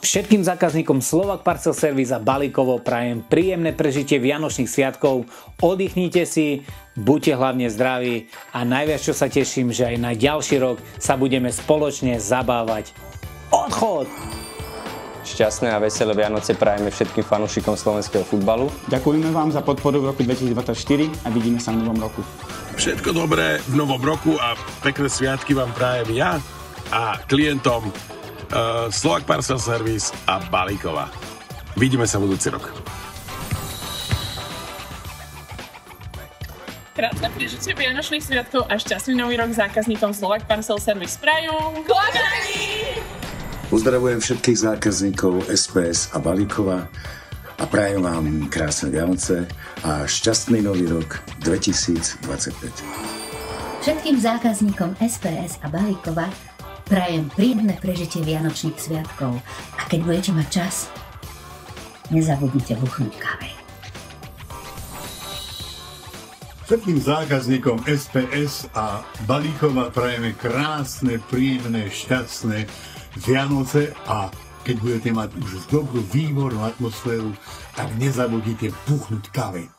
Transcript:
Všetkým zákazníkom Slovak Parcel Service a balíkovo prajem príjemné prežitie Vianočných sviatkov. Oddychnite si, buďte hlavne zdraví a najviac čo sa teším, že aj na ďalší rok sa budeme spoločne zabávať. Odchod! Šťastné a veselé Vianoce prajeme všetkým fanúšikom slovenského futbalu. Ďakujeme vám za podporu v roku 2024 a vidíme sa v novom roku. Všetko dobré v novom roku a pekné sviatky vám prajem ja a klientom Slovak Parcel Service a balíkova. Vidíme sa budúci rok. Krásne prežitie Vianočných sviatkov a šťastný nový rok zákazníkom Slovak Parcel Service prajú Klakani! Uzdravujem všetkých zákazníkov SPS a balíkova a prajem vám krásne Vianoce a šťastný nový rok 2025. Všetkým zákazníkom SPS a balíkova prajem príjemné prežitie Vianočných sviatkov a keď budete mať čas, nezabudnite buchnúť káve. Všetkým zákazníkom SPS a balíkova prajeme krásne, príjemné, šťastné Vianoce a keď budete mať už dobrú, výbornú atmosféru, tak nezabudnite buchnúť káve.